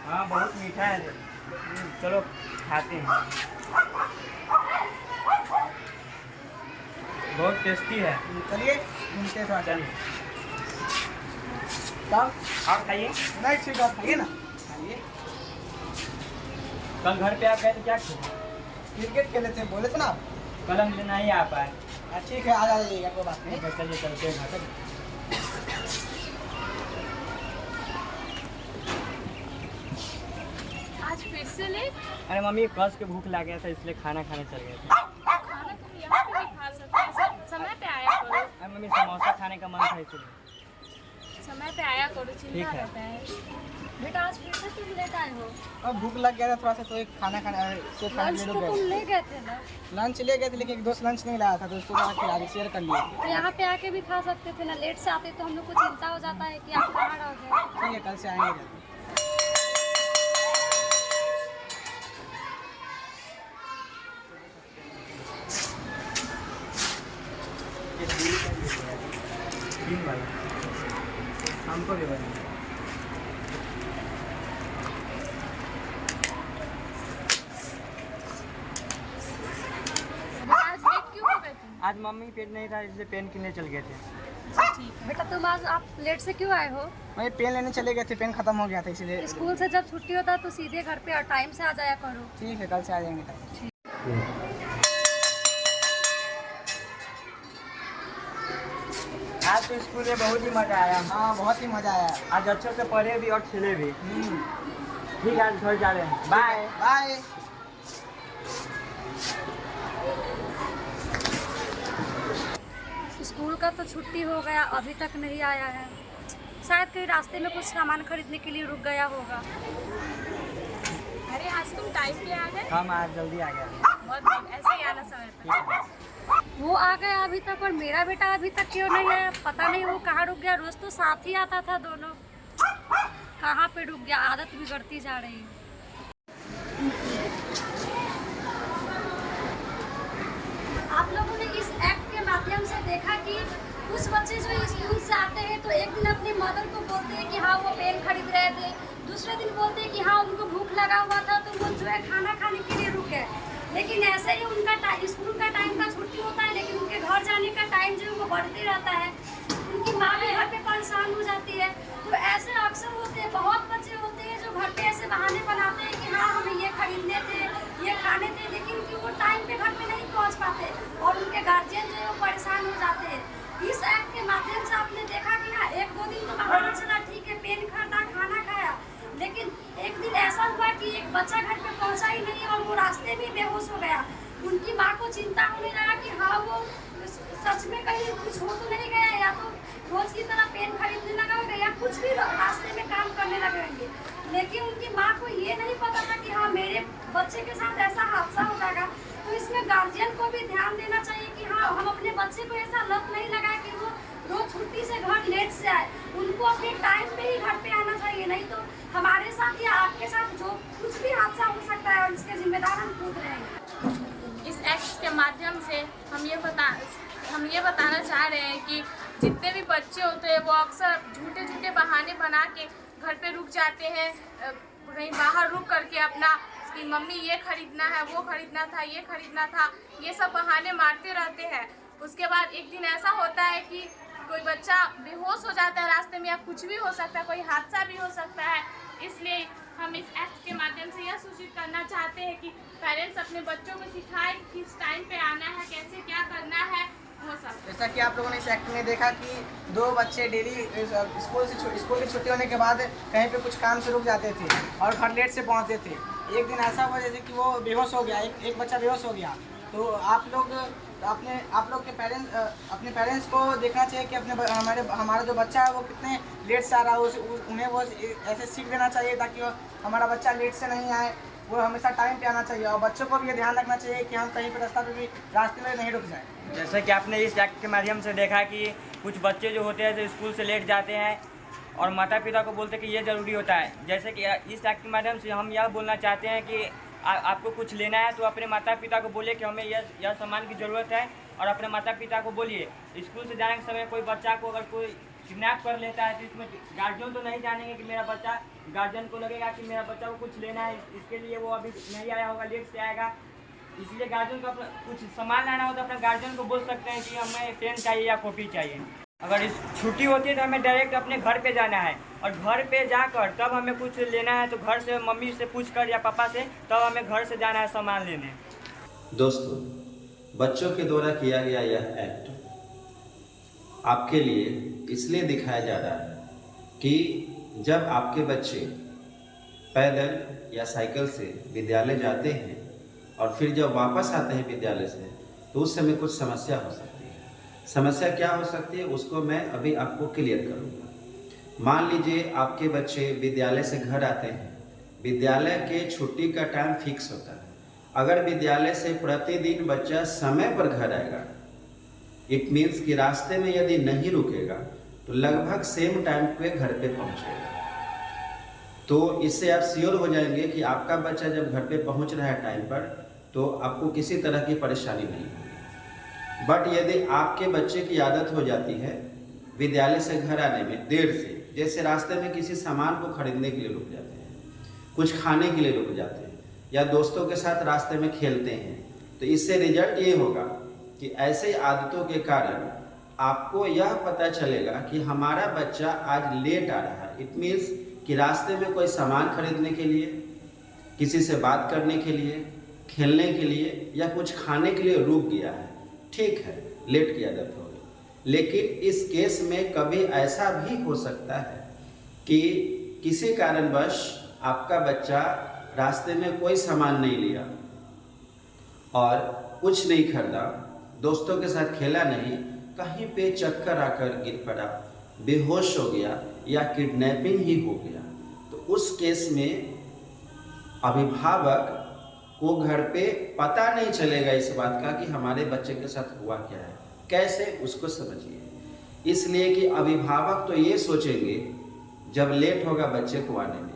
हाँ बहुत मीठा है। चलो खाते हैं। बहुत टेस्टी है। चलिए घूमते थोड़ा। चलिए तब आप खाइए। नहीं ठीक है, खाइए ना, खाइए। कल घर पे आप गए तो क्या खेले? क्रिकेट खेले थे, बोले थे ना आप। कल हम नहीं आ पाए। ठीक है, आ जाइएगा, कोई बात नहीं। चलिए चलते हैं घर पे। आज फिर से लेट? अरे मम्मी कस के भूख लग गया था इसलिए खाना खाने चल गए थे। खाना तुम यहाँ पे भी खा सकते हो, समय पे आया करो। अरे मम्मी समोसा खाने का मन था इसलिए। समय पे आया करो, ठीक चिंता है। रहता है। बेटा आज फिर से तुम लेट आए हो। अब भूख लग गया था थोड़ा सा, तो एक खाना खाने से खाने लंच के तो लिए तुम गए। ले गए थे ना, लंच ले गए थे, लेकिन एक दोस्त लंच नहीं लाया था, तो उसको खिला शेयर कर लिए। तो यहाँ पे आके भी खा सकते थे ना। लेट से आते तो हम लोग को चिंता हो जाता है कि आप कहाँ रह गए। ठीक है, कल से आएंगे। हमको भी बना। आज लेट क्यों हो गए तुम? आज मम्मी पेट नहीं था इसलिए पेन किनने चल गए थे। ठीक है बेटा, तुम आज आप लेट से क्यों आए हो? वही पेन लेने चले गए थे, पेन खत्म हो गया था इसीलिए। स्कूल से जब छुट्टी होता है तो सीधे घर पे और टाइम से आ जाया करो। ठीक है, कल से आ जाएंगे तब। आज तो स्कूल में बहुत ही मजा आया। हाँ, बहुत ही मजा आया। आज अच्छे से पढ़े भी और खेले भी। ठीक है, आज घर जा रहे हैं। Bye bye. स्कूल का तो छुट्टी हो गया, अभी तक नहीं आया है। शायद कहीं रास्ते में कुछ सामान खरीदने के लिए रुक गया होगा। अरे आज तुम टाइम पे आ गए। हम आज जल्दी आ गया। बहुत ऐसे ही आना समय पे। वो आ गया अभी तक और मेरा बेटा अभी तक क्यों नहीं आया, पता नहीं वो कहाँ रुक गया। रोज तो साथ ही आता था दोनों, कहाँ पे रुक गया। आदत बिगड़ती जा रही है। आप लोगों ने इस एक्ट के माध्यम से देखा कि कुछ बच्चे जो स्कूल से आते हैं तो एक दिन अपनी मदर को बोलते हैं कि हाँ वो पेन खरीद रहे थे, दूसरे दिन बोलते हैं कि हाँ उनको भूख लगा हुआ था तो वो जो है खाना खाने के लिए रुके। लेकिन ऐसे ही उनका स्कूल का टाइम का छुट्टी होता है, लेकिन उनके घर जाने का टाइम जो है वो बढ़ते रहता है। उनकी माँ भी घर पे परेशान हो जाती है। तो ऐसे अक्सर होते हैं, बहुत बच्चे होते हैं जो घर पे ऐसे बहाने बनाते हैं कि हाँ हमें ये खरीदने थे, ये खाने थे, लेकिन कि वो टाइम पे घर पे नहीं पहुँच पाते और उनके गार्जियन जो है वो परेशान हो जाते हैं। इस एक्ट के माध्यम से आपने देखा कि हाँ एक दो दिन तो बहाना चला, ठीक है पेन खरीदा, खाना खाया, लेकिन एक दिन ऐसा हुआ कि एक बच्चा घर पे पहुंचा ही नहीं और वो रास्ते में बेहोश हो गया। उनकी माँ को चिंता होने लगा कि हाँ वो सच में कहीं कुछ हो तो नहीं गया, या तो रोज की तरह पेन खरीदने लगा होगा या कुछ भी रास्ते में काम करने लगेंगे। लेकिन उनकी माँ को ये नहीं पता था कि हाँ मेरे बच्चे के साथ ऐसा हादसा हो जाएगा। तो इसमें गार्जियन को भी ध्यान देना चाहिए कि हाँ हम अपने बच्चे को ऐसा लत नहीं लगाए कि वो रोज छुट्टी से घर लेट से आए। उनको अपने टाइम पे ही घर पे आना चाहिए, नहीं तो हमारे साथ या आपके साथ जो कुछ भी हादसा हो सकता है और इसके जिम्मेदार हम खुद रहेंगे। इस एक्ट के माध्यम से हम ये बताना चाह रहे हैं कि जितने भी बच्चे होते हैं वो अक्सर झूठे झूठे बहाने बना के घर पे रुक जाते हैं, कहीं बाहर रुक करके अपना कि मम्मी ये खरीदना है, वो खरीदना था, ये खरीदना था, ये सब बहाने मारते रहते हैं। उसके बाद एक दिन ऐसा होता है कि कोई बच्चा बेहोश हो जाता है रास्ते में, या कुछ भी हो सकता है, कोई हादसा भी हो सकता है। इसलिए हम इस एक्ट के माध्यम से यह सूचित करना चाहते हैं कि पेरेंट्स अपने बच्चों को सिखाएं किस टाइम पे आना है, कैसे क्या करना है, वो सब। जैसा कि आप लोगों ने इस एक्ट में देखा कि दो बच्चे डेली स्कूल की छुट्टी होने के बाद कहीं पे कुछ काम से रुक जाते थे और घर लेट से पहुंचते थे। एक दिन ऐसा हुआ जैसे कि वो बेहोश हो गया, एक बच्चा बेहोश हो गया। तो आप लोग के अपने पेरेंट्स को देखना चाहिए कि हमारा जो बच्चा है वो कितने लेट से आ रहा है, उन्हें वो ऐसे सीख देना चाहिए ताकि हमारा बच्चा लेट से नहीं आए, वो हमेशा टाइम पे आना चाहिए। और बच्चों को भी ये ध्यान रखना चाहिए कि हम कहीं पर रास्ते में नहीं रुक जाए। जैसे कि आपने इस एक्ट के माध्यम से देखा कि कुछ बच्चे जो होते हैं जो स्कूल से लेट जाते हैं और माता पिता को बोलते हैं कि ये ज़रूरी होता है। जैसे कि इस एक्ट के माध्यम से हम यह बोलना चाहते हैं कि आपको कुछ लेना है तो अपने माता पिता को बोलिए कि हमें यह सामान की ज़रूरत है, और अपने माता पिता को बोलिए। स्कूल से जाने के समय कोई बच्चा को अगर कोई किडनैप कर लेता है तो इसमें गार्जियन तो नहीं जानेंगे कि मेरा बच्चा, गार्जियन को लगेगा कि मेरा बच्चा को कुछ लेना है, इसके लिए वो अभी नहीं आया होगा, लेट से आएगा, इसलिए गार्जियन को अपना कुछ सामान लाना हो तो अपने गार्जियन को बोल सकते हैं कि हमें पेन चाहिए या कॉपी चाहिए। अगर इस छुट्टी होती है तो हमें डायरेक्ट अपने घर पे जाना है, और घर पे जाकर तब हमें कुछ लेना है तो घर से मम्मी से पूछ कर या पापा से तब हमें घर से जाना है सामान लेने। दोस्तों, बच्चों के द्वारा किया गया यह एक्ट आपके लिए इसलिए दिखाया जा रहा है कि जब आपके बच्चे पैदल या साइकिल से विद्यालय जाते हैं और फिर जब वापस आते हैं विद्यालय से तो उस समय कुछ समस्या हो सकती है। समस्या क्या हो सकती है उसको मैं अभी आपको क्लियर करूँगा। मान लीजिए आपके बच्चे विद्यालय से घर आते हैं, विद्यालय के छुट्टी का टाइम फिक्स होता है। अगर विद्यालय से प्रतिदिन बच्चा समय पर घर आएगा, इट मीन्स कि रास्ते में यदि नहीं रुकेगा तो लगभग सेम टाइम पे घर पे पहुंचेगा। तो इससे आप श्योर हो जाएंगे कि आपका बच्चा जब घर पे पहुंच रहा है टाइम पर तो आपको किसी तरह की परेशानी नहीं होगी। बट यदि आपके बच्चे की आदत हो जाती है विद्यालय से घर आने में देर से, जैसे रास्ते में किसी सामान को खरीदने के लिए रुक जाते हैं, कुछ खाने के लिए रुक जाते हैं, या दोस्तों के साथ रास्ते में खेलते हैं, तो इससे रिजल्ट ये होगा कि ऐसे आदतों के कारण आपको यह पता चलेगा कि हमारा बच्चा आज लेट आ रहा है। इट मीन्स कि रास्ते में कोई सामान खरीदने के लिए, किसी से बात करने के लिए, खेलने के लिए या कुछ खाने के लिए रुक गया है। ठीक है, लेट की आदत होगी, लेकिन इस केस में कभी ऐसा भी हो सकता है कि किसी कारणवश आपका बच्चा रास्ते में कोई सामान नहीं लिया और कुछ नहीं खरीदा, दोस्तों के साथ खेला नहीं, कहीं पे चक्कर आकर गिर पड़ा, बेहोश हो गया या किडनैपिंग ही हो गया, तो उस केस में अभिभावक को घर पे पता नहीं चलेगा इस बात का कि हमारे बच्चे के साथ हुआ क्या है। कैसे, उसको समझिए। इसलिए कि अभिभावक तो ये सोचेंगे जब लेट होगा बच्चे को आने में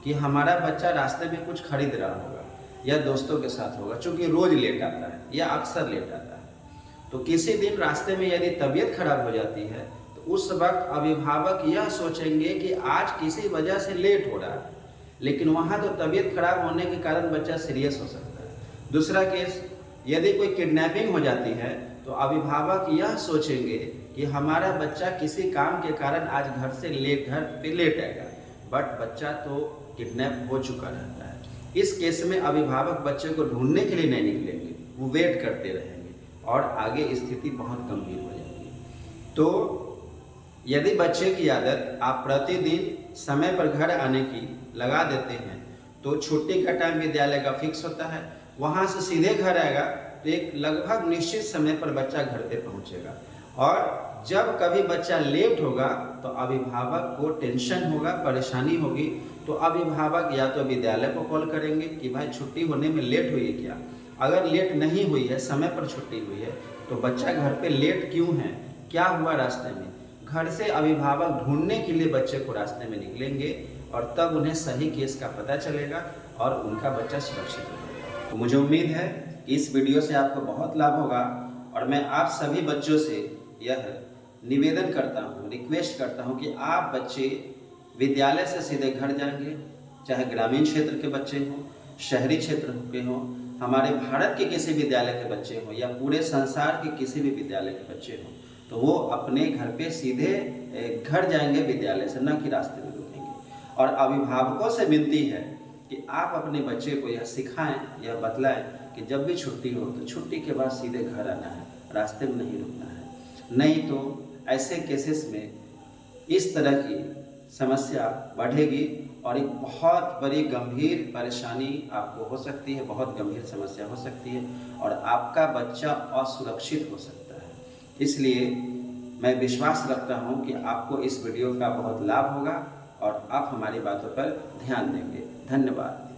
कि हमारा बच्चा रास्ते में कुछ खरीद रहा होगा या दोस्तों के साथ होगा, चूँकि रोज लेट आता है या अक्सर लेट आता है। तो किसी दिन रास्ते में यदि तबीयत खराब हो जाती है तो उस वक्त अभिभावक यह सोचेंगे कि आज किसी वजह से लेट हो रहा है, लेकिन वहाँ तो तबीयत खराब होने के कारण बच्चा सीरियस हो सकता है। दूसरा केस, यदि कोई किडनैपिंग हो जाती है तो अभिभावक यह सोचेंगे कि हमारा बच्चा किसी काम के कारण आज घर से घर पे लेट आएगा, बट बच्चा तो किडनैप हो चुका रहता है। इस केस में अभिभावक बच्चे को ढूंढने के लिए नहीं निकलेंगे, वो वेट करते रहेंगे और आगे स्थिति बहुत गंभीर हो जाएगी। तो यदि बच्चे की आदत आप प्रतिदिन समय पर घर आने की लगा देते हैं तो छुट्टी का टाइम विद्यालय का फिक्स होता है, वहाँ से सीधे घर आएगा तो एक लगभग निश्चित समय पर बच्चा घर पे पहुँचेगा। और जब कभी बच्चा लेट होगा तो अभिभावक को टेंशन होगा, परेशानी होगी, तो अभिभावक या तो विद्यालय को कॉल करेंगे कि भाई छुट्टी होने में लेट हुई है क्या। अगर लेट नहीं हुई है, समय पर छुट्टी हुई है, तो बच्चा घर पे लेट क्यों है, क्या हुआ रास्ते में, घर से अभिभावक ढूंढने के लिए बच्चे को रास्ते में निकलेंगे और तब उन्हें सही केस का पता चलेगा और उनका बच्चा सुरक्षित रहेगा। तो मुझे उम्मीद है कि इस वीडियो से आपको बहुत लाभ होगा और मैं आप सभी बच्चों से यह निवेदन करता हूँ, रिक्वेस्ट करता हूँ कि आप बच्चे विद्यालय से सीधे घर जाएंगे, चाहे ग्रामीण क्षेत्र के बच्चे हों, शहरी क्षेत्र के हों, हमारे भारत के किसी विद्यालय के बच्चे हों या पूरे संसार के किसी भी विद्यालय के बच्चे हों, तो वो अपने घर पे सीधे घर जाएंगे विद्यालय से, न कि रास्ते में रुकेंगे। और अभिभावकों से विनती है कि आप अपने बच्चे को यह सिखाएं, यह बतलाएं कि जब भी छुट्टी हो तो छुट्टी के बाद सीधे घर आना है, रास्ते में नहीं रुकना है। नहीं तो ऐसे केसेस में इस तरह की समस्या बढ़ेगी और एक बहुत बड़ी गंभीर परेशानी आपको हो सकती है, बहुत गंभीर समस्या हो सकती है और आपका बच्चा असुरक्षित हो सकता है। इसलिए मैं विश्वास रखता हूं कि आपको इस वीडियो का बहुत लाभ होगा और आप हमारी बातों पर ध्यान देंगे। धन्यवाद।